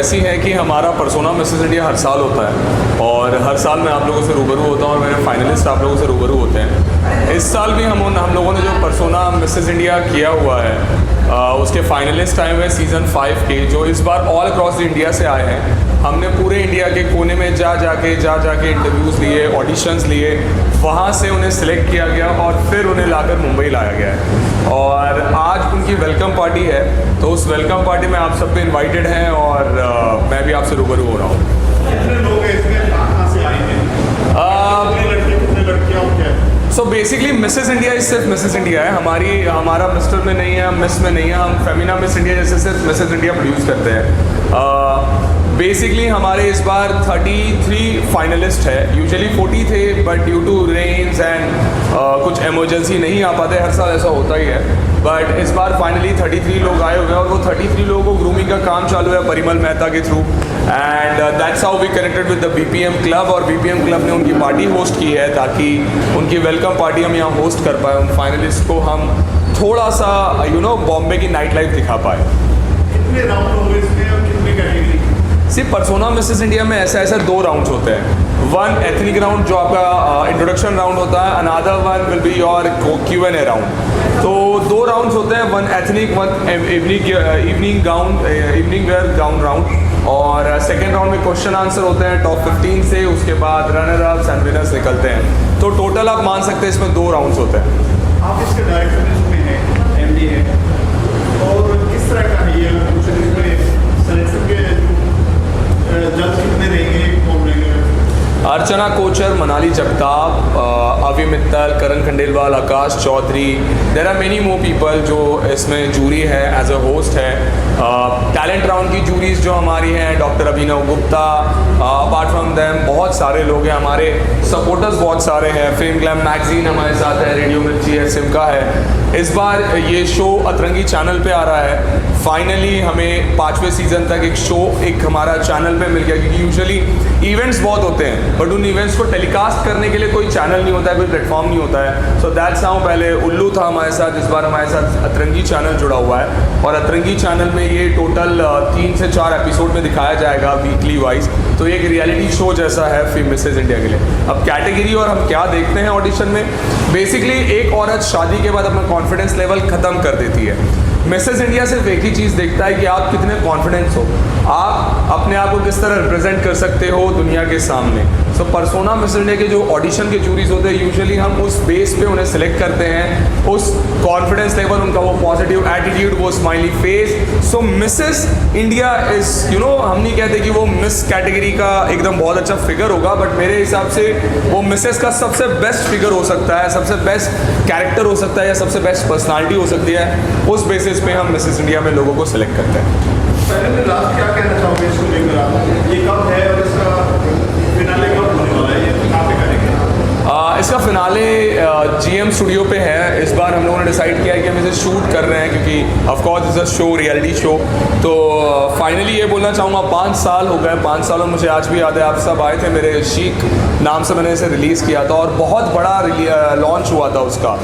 ऐसी हैं कि हमारा पर्सोना मिसेस इंडिया हर साल होता है और हर साल मैं आप लोगों से रूबरू होता हूँ और मेरे फाइनलिस्ट आप लोगों से रूबरू होते हैं। इस साल भी हम लोगों ने जो पर्सोना मिसेस इंडिया किया हुआ है उसके फाइनलिस्ट आए हुए हैं सीज़न 5 के, जो इस बार ऑल अक्रॉस इंडिया से आए हैं। हमने पूरे इंडिया के कोने में जा जाके इंटरव्यूज़ लिए, ऑडिशंस लिए, वहाँ से उन्हें सिलेक्ट किया गया और फिर उन्हें लाकर मुंबई लाया गया है और आज उनकी वेलकम पार्टी है। तो उस वेलकम पार्टी में आप सब पे इन्वाइटेड हैं और मैं भी आपसे रूबरू हो रहा हूँ। कितने लोग हैं इसमें, कहाँ से आए हैं, कितने लड़के कितने लड़कियाँ क्या है? सो बेसिकली मिसेस इंडिया इस सिर्फ मिसेस इंडिया है, हमारा मिस्टर में नहीं है, मिस में नहीं है। हम फेमिना मिस इंडिया जैसे सिर्फ मिसेस इंडिया प्रोड्यूस करते हैं। बेसिकली हमारे इस बार 33 फाइनलिस्ट है। यूजुअली 40 थे but due to rains and कुछ इमरजेंसी नहीं आ पाते, हर साल ऐसा होता ही है। बट इस बार फाइनली 33 लोग आए हुए हैं और वो 33 लोगों को ग्रूमिंग का काम चालू है परिमल मेहता के through and that's how we connected with the BPM club और BPM क्लब ने उनकी पार्टी होस्ट की है ताकि उनकी वेलकम पार्टी हम यहाँ होस्ट कर पाए। उन फाइनलिस्ट को हम थोड़ा सा बॉम्बे की नाइट लाइफ दिखा पाए। कितने राउंड होंगे इसमें और कितने कैटेगरी? सिर्फ पर्सोना मिसेस इंडिया में ऐसा 2 राउंड्स होते हैं। वन एथनिक राउंड जो आपका इंट्रोडक्शन राउंड होता है, another one will be your Q&A round. तो 2 राउंड्स होते हैं, one ethnic, one evening where gown round और सेकेंड राउंड में क्वेश्चन आंसर होते हैं टॉप 15 से, उसके बाद रनर अप्स एंड विनर्स निकलते हैं। तो टोटल आप मान सकते हैं इसमें 2 राउंड्स होते हैं। आप इसके डायरेक्टर में हैं, MD है, और किस तरह का है ये सिलेक्शन के जज कितने रहेंगे, कौन रहेंगे? अर्चना Kochhar, Manali Jagtap, Abhi Mittal, Karan Khandelwal, Aakash Chaudhary, there are many more people जो इसमें जूरी है, एज अ होस्ट है। टैलेंट राउंड की जूरीज जो हमारी हैं, doctor Abhinav Gupta, apart from them बहुत सारे लोग हैं, हमारे सपोर्टर्स बहुत सारे हैं। फिल्म ग्लैम मैगजीन हमारे साथ है, रेडियो मिर्ची है, सिमका है। इस बार ये शो अतरंगी चैनल पे आ रहा है। फाइनली हमें 5वें सीज़न तक एक शो हमारा चैनल पे मिल गया, क्योंकि यूजुअली इवेंट्स बहुत होते हैं बट उन इवेंट्स को टेलीकास्ट करने के लिए कोई चैनल नहीं होता है, कोई प्लेटफॉर्म नहीं होता है। सो दैट्स हाउ पहले उल्लू था हमारे साथ, इस बार हमारे साथ अतरंगी चैनल जुड़ा हुआ है और अतरंगी चैनल में ये टोटल 3 से 4 एपिसोड में दिखाया जाएगा वीकली वाइज। तो एक रियलिटी शो जैसा है फिल्म मिसेस इंडिया के लिए। अब कैटेगरी और हम क्या देखते हैं ऑडिशन में, बेसिकली एक औरत शादी के बाद अपना कॉन्फिडेंस लेवल ख़त्म कर देती है। मिसेस इंडिया सिर्फ एक ही चीज़ देखता है कि आप कितने कॉन्फिडेंस हो, आप अपने आप को किस तरह रिप्रेजेंट कर सकते हो दुनिया के सामने। सो पर्सोना मिसेस इंडिया के जो ऑडिशन के जूरीज होते हैं, यूजुअली हम उस बेस पे उन्हें सिलेक्ट करते हैं, उस कॉन्फिडेंस लेवल, उनका वो पॉजिटिव एटीट्यूड, वो smiley face. So Mrs India is हम नहीं कहते कि वो मिस कैटेगरी का एकदम बहुत अच्छा फिगर होगा, बट मेरे हिसाब से वो मिसेस का सबसे बेस्ट फिगर हो सकता है, सबसे बेस्ट कैरेक्टर हो सकता है या सबसे बेस्ट पर्सनालिटी हो सकती है। उस बेसिस पे हम मिसेस इंडिया में लोगों को सिलेक्ट करते हैं। पहले में लास्ट क्या कहना चाहोगे इसको लेकर आप? ये कब है और इसका फिनाले कब होने वाला है, ये कहाँ पे करेंगे? इसका फिनाले GM स्टूडियो पे है। इस बार हम लोगों ने डिसाइड किया है कि हम इसे शूट कर रहे हैं, क्योंकि of course is a show, reality show. तो फाइनली ये बोलना चाहूँगा 5 साल हो गए, 5 सालों मुझे आज भी याद है, आप सब आए थे, मेरे शीख नाम से मैंने इसे रिलीज़ किया था और बहुत बड़ा लॉन्च हुआ था उसका।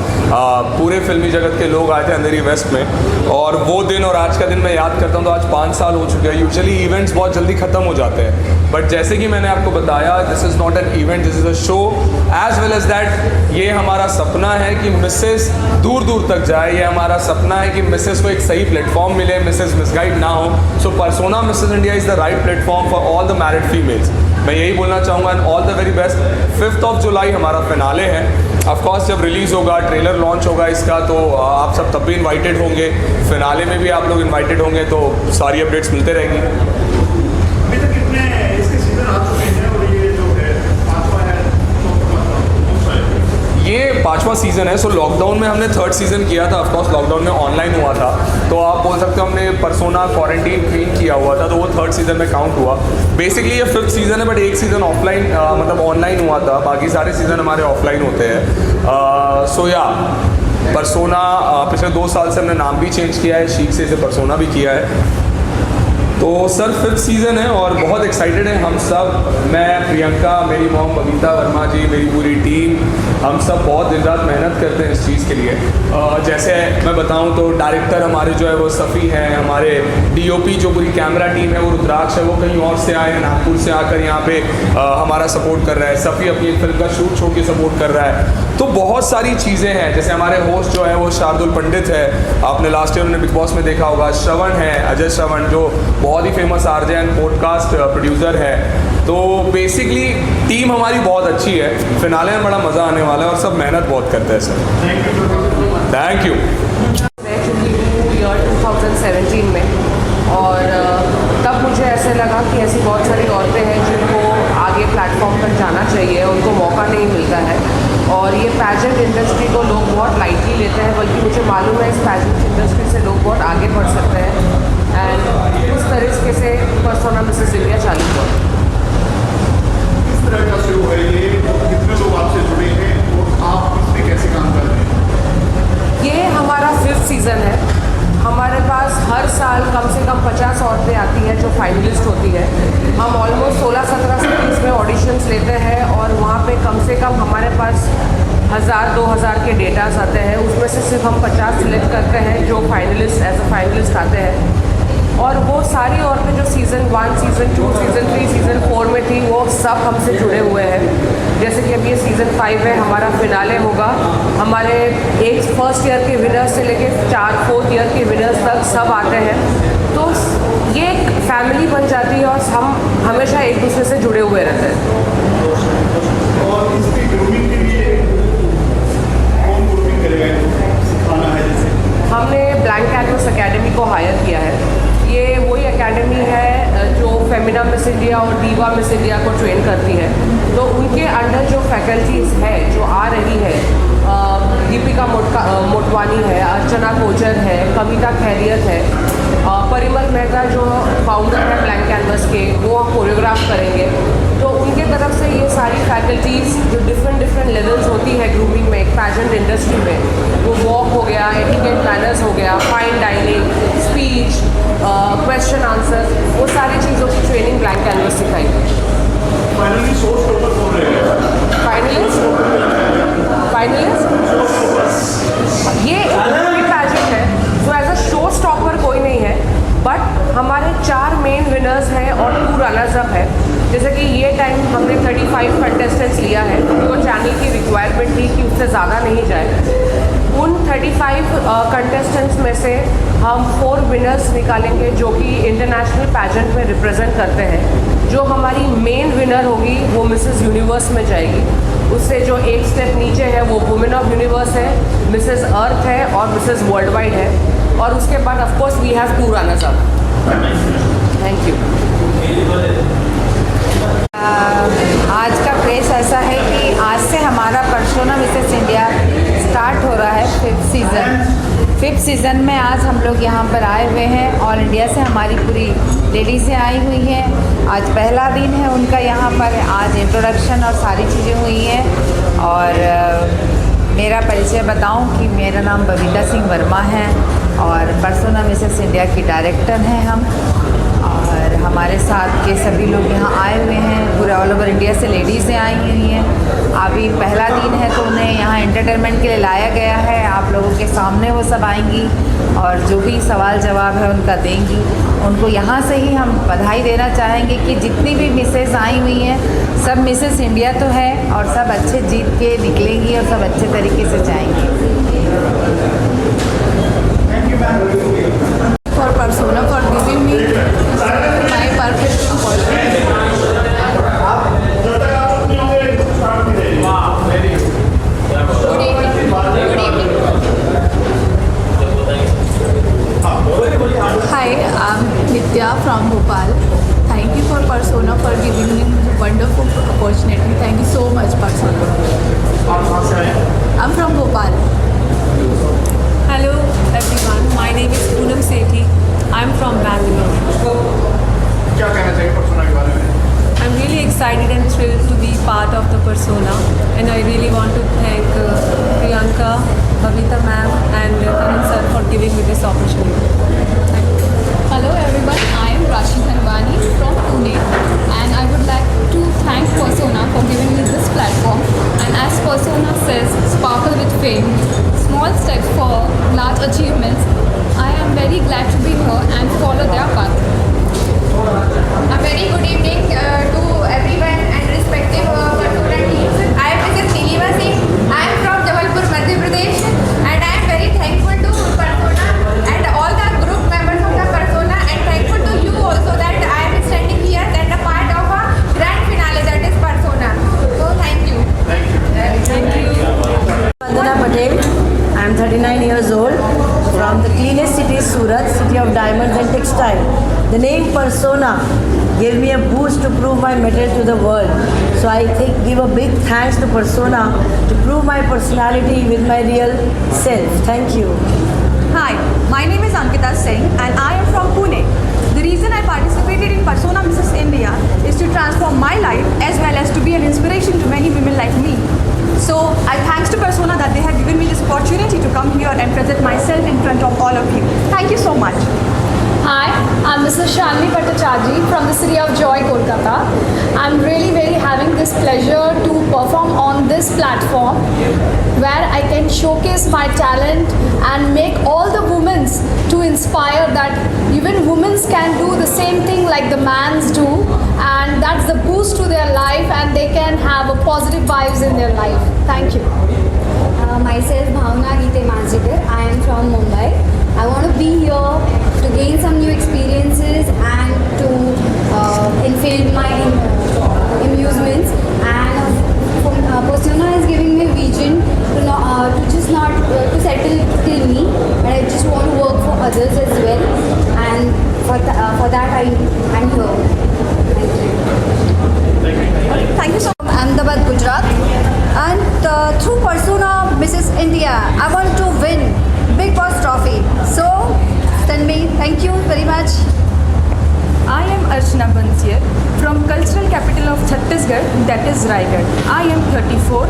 पूरे फिल्मी जगत के लोग आए थे अंधेरी वेस्ट में और वो दिन और आज का दिन मैं याद करता हूँ तो आज 5 साल हो चुके हैं। यूजुअली इवेंट्स बहुत जल्दी ख़त्म हो जाते हैं बट जैसे कि मैंने आपको बताया, this is not an event, this is a show. As well as that ये हमारा सपना है कि मिसेस दूर दूर तक जाए, ये हमारा सपना है कि मिसेस को एक सही प्लेटफॉर्म मिले, मिसेस मिसगाइड ना हो। So persona Mrs India is the right platform for all the married females. मैं यही बोलना चाहूँगा and all the very best. 5 जुलाई हमारा फिनाले है। ऑफ कोर्स जब रिलीज़ होगा, ट्रेलर लॉन्च होगा इसका, तो आप सब तब भी इन्वाइटेड होंगे, फिनाले में भी आप लोग इन्वाइटेड होंगे, तो सारी अपडेट्स मिलते रहेंगी। अभी तक कितने इसके सीजन आ चुके हैं और ये जो है 5वां है, ये 5वां सीज़न है। सो लॉकडाउन में हमने 3rd सीज़न किया था। ऑफ कोर्स लॉकडाउन में ऑनलाइन हुआ था, तो आप बोल सकते हो हमने पर्सोना क्वारंटीन क्वीन किया हुआ था, तो वो 3rd सीज़न में काउंट हुआ। बेसिकली ये 5th सीज़न है बट एक सीज़न ऑफलाइन मतलब ऑनलाइन हुआ था, बाकी सारे सीज़न हमारे ऑफलाइन होते हैं। सो या पर्सोना पिछले 2 साल से हमने नाम भी चेंज किया है, शीख से इसे पर्सोना भी किया है। तो सर 5th सीज़न है और बहुत एक्साइटेड है हम सब। मैं, प्रियंका, मेरी मॉम बबीता वर्मा जी, मेरी पूरी टीम हम सब बहुत दिन रात मेहनत करते हैं इस चीज़ के लिए। जैसे मैं बताऊं तो डायरेक्टर हमारे जो है वो सफ़ी हैं, हमारे डीओपी जो पूरी कैमरा टीम है वो रुद्राक्ष है, वो कहीं और से आए हैं, नागपुर से आकर यहाँ पे हमारा सपोर्ट कर रहा है। सफ़ी अपनी एक फिल्म का शूट छोड़ के सपोर्ट कर रहा है। तो बहुत सारी चीज़ें हैं। जैसे हमारे होस्ट जो है वो शार्दुल पंडित है, आपने लास्ट ईयर उन्होंने बिग बॉस में देखा होगा। श्रवण है, अजय श्रवण, जो बहुत ही famous RJ and podcast producer है। तो बेसिकली टीम हमारी बहुत अच्छी है। फिनाले में बड़ा मज़ा आने वाला है और सब मेहनत बहुत करते हैं सर। Thank you. मैं चुकी हूँ ईयर 2017 में, और तब मुझे ऐसे लगा कि ऐसी बहुत सारी औरतें हैं जिनको आगे प्लेटफॉर्म पर जाना चाहिए, उनको मौका नहीं मिलता है। और ये पैजेंट इंडस्ट्री को लोग बहुत लाइटली लेते हैं, बल्कि मुझे मालूम है इस पैजेंट इंडस्ट्री से लोग बहुत आगे बढ़ सकते हैं। एंड उस तरीके से पर्सोना मिसेस इंडिया चालू हुआ। किस तरह का शो है ये, कितने लोग आपसे जुड़े हैं और आप इसमें कैसे काम कर रहे हैं? ये हमारा 5th सीज़न है। हमारे पास हर साल कम से कम 50 औरतें आती हैं जो फाइनलिस्ट होती है। हम ऑलमोस्ट 16-17 सिटीज़ में ऑडिशंस लेते हैं, और वहाँ पे कम से कम हमारे पास 1000-2000 के डेटास आते हैं। उसमें से सिर्फ हम 50 सिलेक्ट करते हैं जो फाइनलिस्ट एज अ फाइनलिस्ट आते हैं। और वो सारी औरतें जो सीज़न 1, सीज़न 2, सीज़न 3, सीज़न 4 में थी, वो सब हमसे जुड़े हुए हैं। जैसे कि अभी ये सीज़न 5 है, हमारा फिनाले होगा। हमारे एक फर्स्ट ईयर के विनर्स से लेके 4th ईयर के विनर्स तक सब आते हैं। तो ये एक फैमिली बन जाती है और हम हमेशा एक दूसरे से जुड़े हुए रहते हैं। और इसकी ग्रूमिंग के लिए कौन ग्रूमिंग करेगा, सिखाना है जैसे? हमने ब्लैंक कैनवस एकेडमी को हायर किया है। ये वही एकेडमी है जो फेमिना मिस इंडिया और दीवा मिस इंडिया को ट्रेन करती है। तो उनके अंडर जो फैकल्टीज़ है जो आ रही है, दीपिका मोटवानी है, अर्चना कोचर है, कविता खैरियत है, परिमल मेहता जो फाउंडर है ब्लैंक कैनवस के, वो कोरियोग्राफ करेंगे। तो उनके तरफ से ये सारी फैकल्टीज़ जो डिफरेंट लेवल्स होती है ग्रूमिंग में, एक पैजेंट इंडस्ट्री में, वो वॉक हो गया, एटिकेट मैनर्स हो गया, fine dining, speech, question answer, वो सारी चीज़ों की ट्रेनिंग ब्लैंक कैनवस सिखाएगी। फाइनली सोर्स टॉपर कौन रहेगा? फाइनलिस्ट ये पैजेंट है, तो एज अ शो स्टॉपर कोई नहीं है, बट हमारे 4 मेन विनर्स हैं और 2 रनर्स अप है। जैसे कि ये टाइम हमने 35 कंटेस्टेंट्स लिया है, तो चैनल की रिक्वायरमेंट थी कि उससे ज़्यादा नहीं जाए। उन 35 कंटेस्टेंट्स में से हम 4 विनर्स निकालेंगे जो कि इंटरनेशनल पैजेंट में रिप्रेजेंट करते हैं। जो हमारी मेन विनर होगी वो मिसेस यूनिवर्स में जाएगी। उससे जो एक स्टेप नीचे है वो वुमेन ऑफ यूनिवर्स है, मिसेस अर्थ है और मिसेस वर्ल्ड वाइड है। और उसके बाद of course we have 2 runners up. Thank you. आज का प्रेस ऐसा है कि आज से हमारा पर्सोना मिसेस इंडिया स्टार्ट हो रहा है 5th सीज़न में। आज हम लोग यहाँ पर आए हुए हैं, ऑल इंडिया से हमारी पूरी लेडीज़ें आई हुई हैं। आज पहला दिन है उनका यहाँ पर, आज इंट्रोडक्शन और सारी चीज़ें हुई हैं। और मेरा परिचय बताऊं कि मेरा नाम बबीता सिंह वर्मा है और पर्सोना मिसेस इंडिया की डायरेक्टर हैं हम। और हमारे साथ के सभी लोग यहाँ आए हुए हैं, पूरे ऑल ओवर इंडिया से लेडीज़ें आई हुई हैं। अभी पहला दिन है तो उन्हें यहाँ एंटरटेनमेंट के लिए लाया गया है। आप लोगों के सामने वो सब आएंगी और जो भी सवाल जवाब है उनका देंगी। उनको यहाँ से ही हम बधाई देना चाहेंगे कि जितनी भी मिसेस आई हुई हैं सब मिसेस इंडिया तो है और सब अच्छे जीत के निकलेंगी और सब अच्छे तरीके से जाएंगी। For Persona for giving me my perfect boyfriend. Good evening. Hi, I'm Nitya from Bhopal. Thank you for Persona for giving me wonderful opportunity. Thank you so much, Persona. I'm from Bhopal. Hello everyone, my name is Poonam Sethi. I'm from Bangalore. क्या कहना चाहिए persona के बारे में? I'm really excited and thrilled to be part of the Persona, and I really want to thank Priyanka, Bhavita ma'am and Karan sir for giving me this opportunity. Thank you. Hello everyone, I am Rashi Dhanwani from Pune, and I would like to thank Persona for giving me this platform. And as Persona says, train small steps for large achievements. I am very glad to be here and follow their path. A very good evening to everyone and respective Persona teams. I am Mrs. Nilima Singh. I am from Jabalpur, Madhya Pradesh, and I am very thankful to Persona and all the group members of the Persona, and thankful to you also that I am standing here and a part of a grand finale that is Persona. So thank you. Vandana Patel. I am 39 years old from the cleanest city, Surat, city of diamonds and textile. The name Persona gave me a boost to prove my mettle to the world. So I give a big thanks to Persona to prove my personality with my real self. Thank you. Hi, my name is Ankita Singh and I am from Pune. The reason I participated in Persona Mrs. India is to transform my life as well as to be an inspiration to many women like me. So I thanks to Persona that they have given me this opportunity to come here and present myself in front of all of you. Thank you so much. Hi, I'm Mrs. Shalini Bhattacharjee from the city of Joy, Kolkata. I'm really very having this pleasure to perform on this platform where I can showcase my talent and make all the women to inspire that even women can do the same thing like the mans do, and that's the boost to their life and they can have a positive vibes in their life. Thank you. Myself Bhavna Geete Manjikar. I am from Mumbai. I want to be here to gain some new experiences and to infill my amusements. And Persona is giving me vision to just not to settle till me, but I just want to work for others as well. And for that I'm here. Thank you so much. Ahmedabad, Gujarat, and through Persona Mrs. India, I want to win Big Boss Trophy. So, Tanvi, thank you very much. I am Archana Bansir from cultural capital of Chhattisgarh, that is Raigad. I am 34.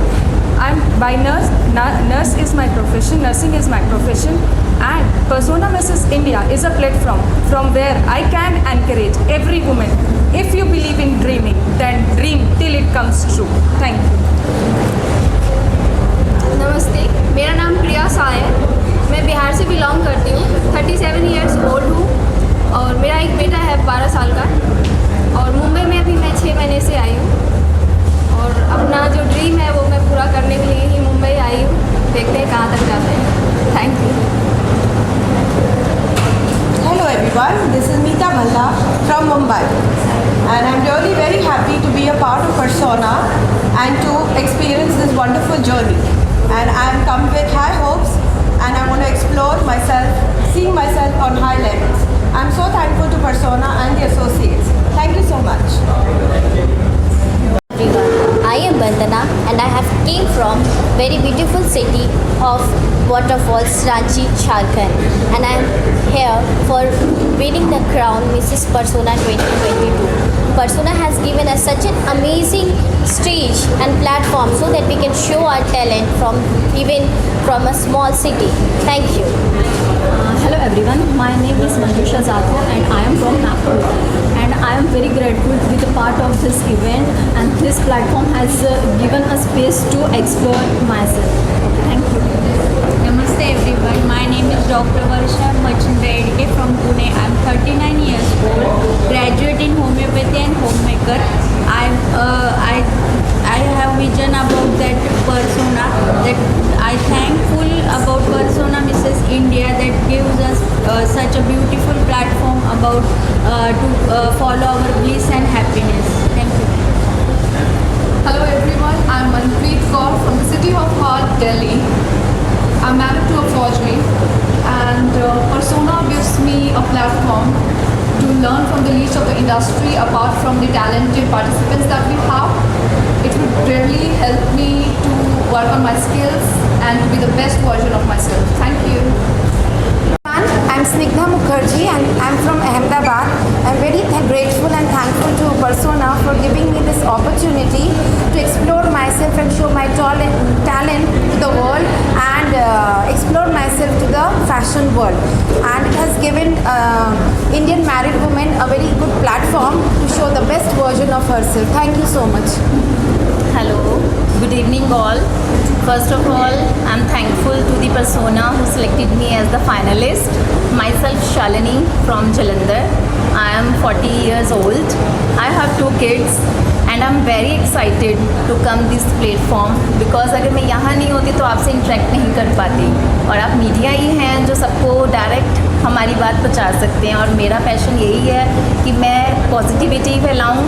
I am by nurse. Nurse is my profession. Nursing is my profession. And Persona Mrs. India is a platform from where I can encourage every woman. If you believe in dreaming, then dream till it comes true. Thank you. नमस्ते, मेरा नाम प्रिया सा है। मैं बिहार से belong करती हूँ। 37 years old हूँ और मेरा एक बेटा है 12 साल का। और मुंबई में अभी मैं 6 महीने से आई हूँ और अपना जो ड्रीम है वो मैं पूरा करने के लिए ही मुंबई आई हूँ। देखते हैं कहाँ तक जाते हैं। Thank you. Hello everyone, this is Meeta Bhalla from Mumbai, and I'm really very happy to be a part of Persona and to experience this wonderful journey. And I'm come with high hopes and I want to explore myself, seeing myself on high levels. I'm so thankful to Persona and the associates. Thank you so much. Everyone, I am Vandana and I have came from very beautiful city of waterfalls, Ranchi, Jharkhand, and I am here for winning the crown Mrs. Persona 2022. Persona has given us such an amazing stage and platform so that we can show our talent even from a small city. Thank you. Hello everyone, my name is Manjusha Zato and I am from Nagpur, and I am very grateful to be the part of this event, and this platform has given a space to explore myself. Thank you. Namaste everyone, my name is Dr. Varsha Machandredke from Pune. I am 39 years old, graduate in homeopathy and homemaker. I have vision about that Persona, that I thankful about Persona Mrs. India that gives us such a beautiful platform about to follow our bliss and happiness. Thank you. Hello everyone, I am Manpreet Kaur from the city of Hall, Delhi. I am married to a forgery, and Persona gives me a platform to learn from the least of the industry apart from the talented participants that we have. It would really help me to work on my skills and to be the best version of myself. Thank you. I'm Snigdha Mukherjee and I'm from Ahmedabad. I'm very grateful and thankful to Persona for giving me this opportunity to explore myself and show my talent to the world and explore myself to the fashion world. And it has given Indian married women a very good platform to show the best version of herself. Thank you so much. Hello, good evening all. First of all, I'm thankful to the persona who selected me as the finalist. Myself Shalini from Jalandhar. I am 40 years old. I have 2 kids and I'm very excited to come this platform because अगर मैं यहाँ नहीं होती तो आपसे interact नहीं कर पाती और आप मीडिया ही हैं जो सबको डायरेक्ट हमारी बात पहुँचा सकते हैं और मेरा पैशन यही है कि मैं पॉजिटिविटी फैलाऊँ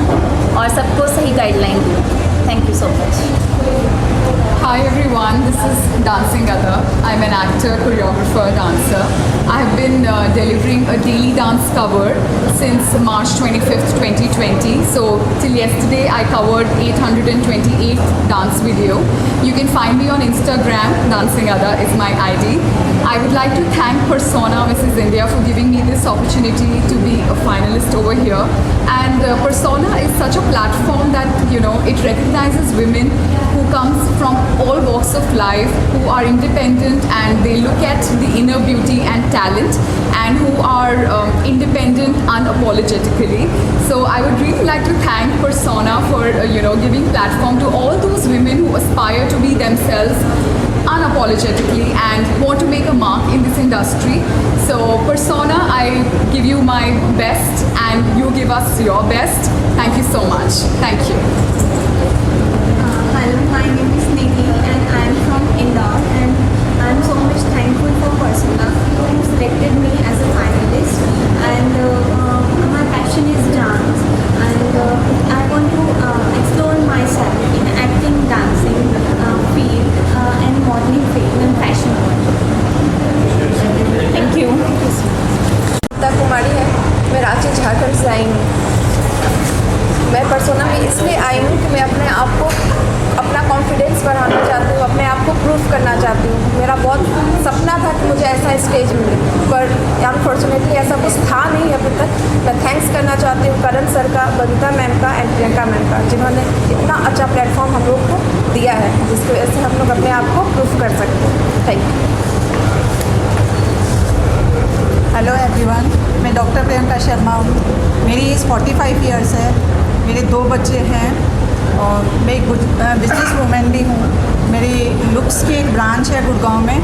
और सबको सही गाइडलाइन दूँ. Thank you so much. Hi everyone, this is Dancing Ada. I'm an actor, choreographer, dancer. I have been delivering a daily dance cover since March 25th, 2020. So till yesterday I covered 828 dance video. You can find me on Instagram, Dancing Ada is my ID. I would like to thank Persona Mrs. India for giving me this opportunity to be a finalist over here. And Persona is such a platform that, you know, it recognizes women who comes from all walks of life, who are independent and they look at the inner beauty and talent and who are independent unapologetically. So I would really like to thank Persona for, giving platform to all those women who aspire to be themselves unapologetically and want to make a mark in this industry. So Persona, I give you my best and you give us your best. Thank you so much. Thank you. Hello, my name is Nidhi and I am from Indore and I am so much thankful for Persona who selected me as a finalist and my passion is dance and I want to explore myself in acting, dancing field and modeling field and fashion world. Thank you. Geeta Kumari है, मैं रांची झारखंड से आई हूँ. मैं persona में इसलिए आई हूँ कि मैं अपने आप को अपना कॉन्फिडेंस बढ़ाना चाहती हूँ, अपने आप को प्रूफ करना चाहती हूँ. मेरा बहुत सपना था कि मुझे ऐसा स्टेज मिले पर अनफॉर्चुनेटली ऐसा कुछ था नहीं अभी तक. मैं थैंक्स करना चाहती हूँ करण सर का, बबीता मैम का एंड प्रियंका मैम का जिन्होंने इतना अच्छा प्लेटफॉर्म हम लोग को दिया है जिसकी वजह से हम लोग अपने आप को प्रूफ कर सकते हैं. Thank you. हेलो एवरीवन, मैं डॉक्टर प्रियंका शर्मा हूँ. मेरी एज 45 इयर्स है. मेरे 2 बच्चे हैं और मैं एक बिजनेस वूमेन भी हूँ. मेरी लुक्स की एक ब्रांच है गुड़गांव में.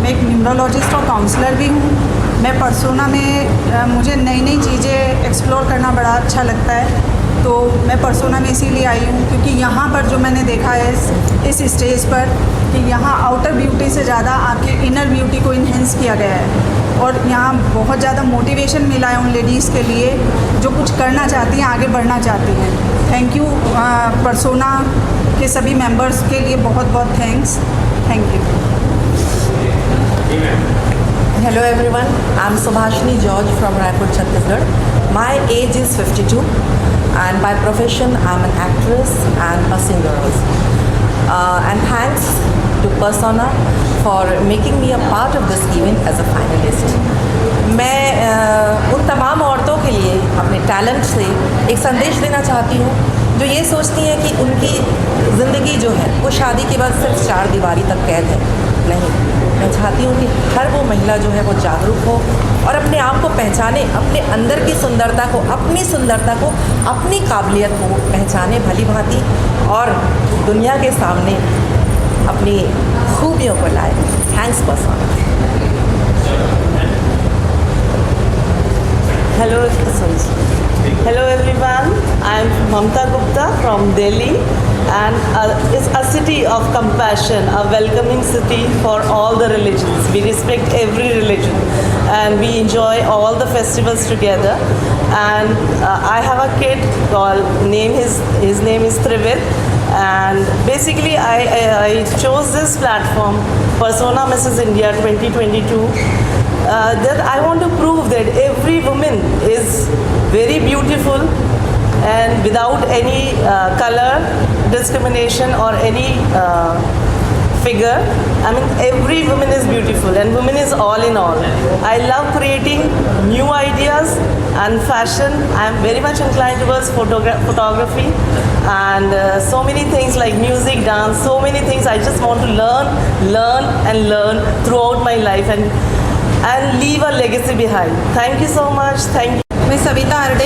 मैं एक न्यूरोलॉजिस्ट और काउंसलर भी हूँ. मैं पर्सोना में मुझे नई नई चीज़ें एक्सप्लोर करना बड़ा अच्छा लगता है. तो मैं पर्सोना में इसीलिए आई हूँ क्योंकि यहाँ पर जो मैंने देखा है इस स्टेज पर कि यहाँ आउटर ब्यूटी से ज़्यादा आपकी इनर ब्यूटी को इन्हेंस किया गया है और यहाँ बहुत ज़्यादा मोटिवेशन मिला है उन लेडीज़ के लिए जो कुछ करना चाहती हैं, आगे बढ़ना चाहती हैं. थैंक यू पर्सोना के सभी मेंबर्स के लिए बहुत बहुत thanks. Thank you. Hello everyone, I am Subhashini George from Raipur, Chhattisgarh. My age is 52 and by profession I am an actress and a singer also. And thanks to Persona for making me a part of this event as a finalist. मैं उन तमाम औरतों के लिए अपने talent से एक संदेश देना चाहती हूँ जो ये सोचती हैं कि उनकी ज़िंदगी जो है वो शादी के बाद सिर्फ 4 दीवारी तक कैद है. नहीं, मैं चाहती हूँ कि हर वो महिला जो है वो जागरूक हो और अपने आप को पहचाने, अपने अंदर की सुंदरता को, अपनी सुंदरता को, अपनी काबिलियत को पहचाने भली भांति और दुनिया के सामने अपनी खूबियों को लाए. Thanks persona. Hello everyone, I am Mamta Gupta from Delhi and it's a city of compassion, a welcoming city for all the religions. We respect every religion and we enjoy all the festivals together. And I have a kid called, his name is Trivid, and basically I chose this platform, Persona Mrs. India 2022, that I want to prove that every woman is very beautiful and without any color discrimination or any figure. I mean, every woman is beautiful and woman is all in all. I love creating new ideas and fashion. I am very much inclined towards photography and so many things like music, dance, so many things. I just want to learn throughout my life and leave a legacy behind. Thank you so much. Thank you. मैं Savita Arde,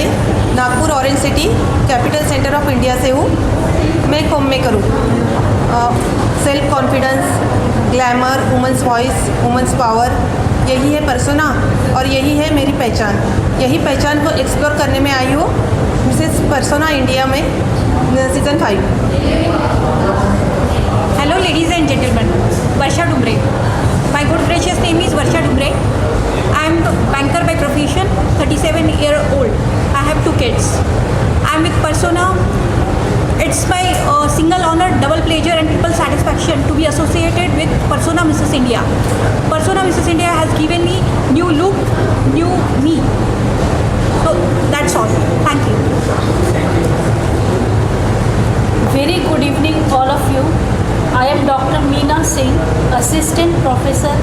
Nagpur orange city capital centre of India से हूँ. मैं एक home maker हूँ. Self confidence, glamour, women's voice, women's power, यही है persona और यही है मेरी पहचान। यही पहचान को एक्सप्लोर करने में आई हूँ मिसेस पर्सोना इंडिया में season 5। Hello ladies and gentlemen, Varsha Dumbre. My good gracious name is Varsha Dumbre. I am a banker by profession, 37-year-old. I have 2 kids. I am with Persona. It's my single honor, double pleasure and triple satisfaction to be associated with Persona Mrs. India. Persona Mrs. India has given me new look, new me. So that's all. Thank you. Very good evening all of you. I am Dr. Meena Singh, Assistant Professor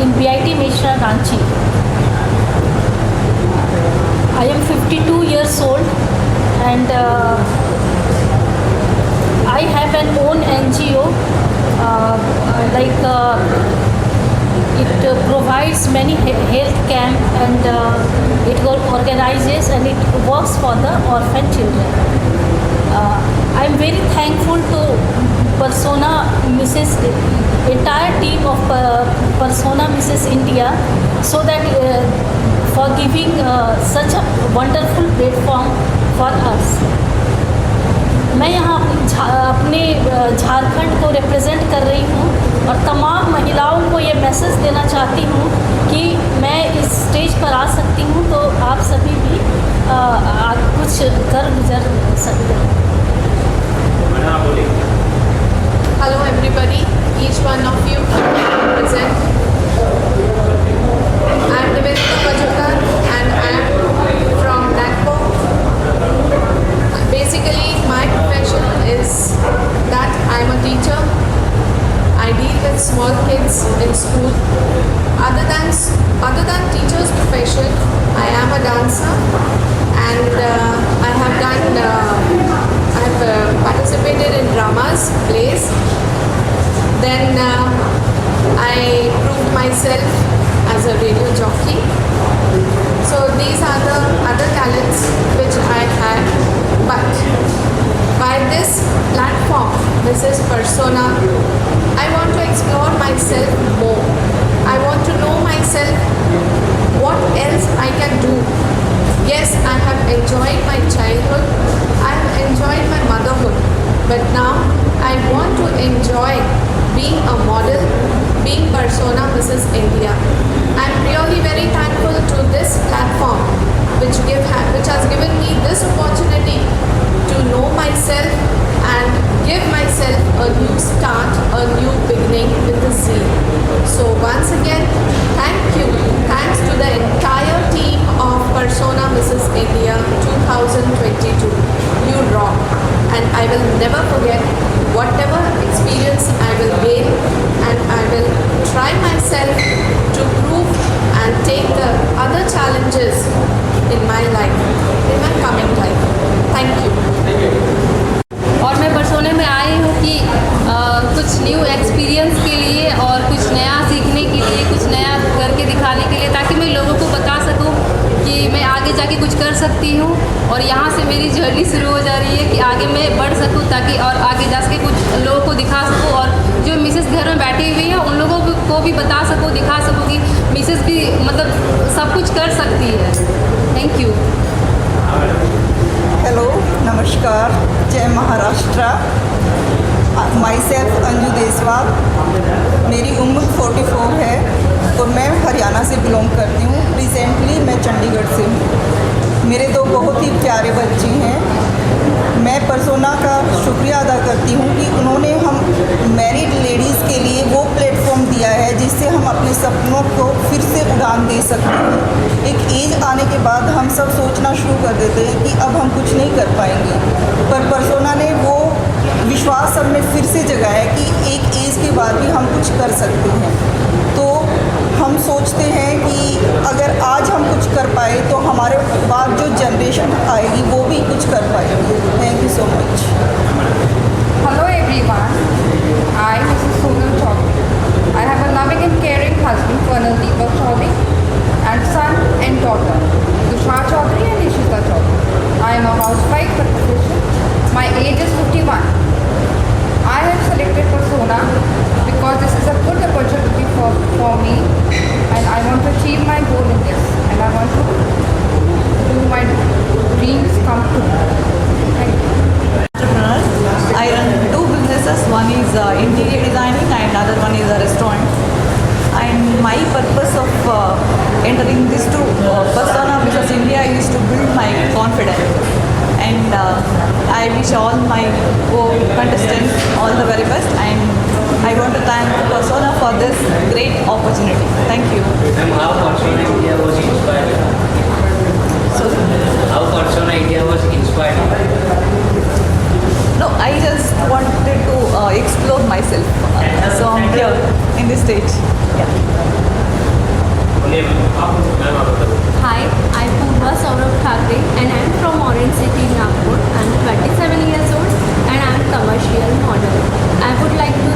in BIT Mishra, Ranchi. I am 52 years old and I have an own NGO it provides many health camp and it organizes and it works for the orphan children. I am very thankful to Persona Mrs. entire team of Persona Mrs. India so that for giving such a wonderful platform for us. मैं यहाँ अपने झारखंड को represent कर रही हूँ और तमाम महिलाओं को ये मैसेज देना चाहती हूँ कि मैं इस स्टेज पर आ सकती हूँ तो आप सभी भी कुछ कर गुजर सकते हैं। Hello everybody, each one of you present. I am Nivedita Majumdar and I am from Nagpur. Basically, my profession is that I am a teacher. I deal with small kids in school. Other than teacher's profession, I am a dancer and I have participated in dramas, plays. Then I proved myself as a radio jockey. So these are the other talents which I have. But by this platform, this is Persona, I want to explore myself more. I want to know myself, what else I can do. Yes, I have enjoyed my childhood, I have enjoyed my motherhood, but now I want to enjoy being a model, being Persona Mrs. India. I am really very thankful to this platform which has given me this opportunity to know myself and give myself a new start, a new beginning with the Z. So once again, thank you. Thanks to the entire team of Persona Mrs. India 2022. You rock. And I will never forget whatever experience I will gain, and I will try myself to prove and take the other challenges in my life, in my coming life. Thank you. और मैं persona में आई हूँ कि कुछ new experience के लिए और कुछ नया सीखने के लिए, कुछ नया करके दिखाने के लिए, ताकि मैं लोगों को बता सकूँ कि मैं आगे जाके कुछ कर सकती हूँ। और यहाँ से मेरी जर्नी शुरू हो जा रही है कि आगे मैं बढ़ सकूँ, ताकि और आगे जा सके कुछ लोगों को दिखा सकूँ, और जो मिसेस घर में बैठी हुई है उन लोगों को भी बता सकूँ, दिखा सकूँ कि मिसेस भी मतलब सब कुछ कर सकती है। Thank you. हेलो, नमस्कार, जय महाराष्ट्र। My self Anju Deswal. मेरी उम्र 44 है और मैं हरियाणा से बिलोंग करती हूँ। रिसेंटली मैं चंडीगढ़ से हूँ। मेरे 2 बहुत ही प्यारे बच्चे हैं। मैं परसोना का शुक्रिया अदा करती हूँ कि उन्होंने हम मैरिड लेडीज़ के लिए वो प्लेटफॉर्म दिया है जिससे हम अपने सपनों को फिर से उड़ान दे सकते हैं। एक एज आने के बाद हम सब सोचना शुरू कर देते हैं कि अब हम कुछ नहीं कर पाएंगे, पर परसोना ने वो विश्वास सब में फिर से जगाया कि एक एज के बाद भी हम कुछ कर सकते हैं। तो हम सोचते हैं कि अगर आज हम कुछ कर पाए तो हमारे बाद जो जनरेशन आएगी वो भी कुछ कर पाएगी। Thank you so much. Hello everyone, I Mrs. Sonal Chaudhary. I have a loving and caring husband, Colonel Deepak Chaudhary, and son and daughter, Tushar Chaudhary and Ishita Chaudhary. I am a housewife by profession. My age is 51. I have selected Persona wish all my contestants all the very best, and I want to thank Persona for this great opportunity. Thank you. And how Persona India was inspired? How Persona India was inspired? No, I just wanted to explore myself. So I'm here in this stage. Yeah. Hi, I'm Purva Saurabh Thakre and I'm from Orange City, Nagpur. I'm 27 years old and I'm commercial model. I would like to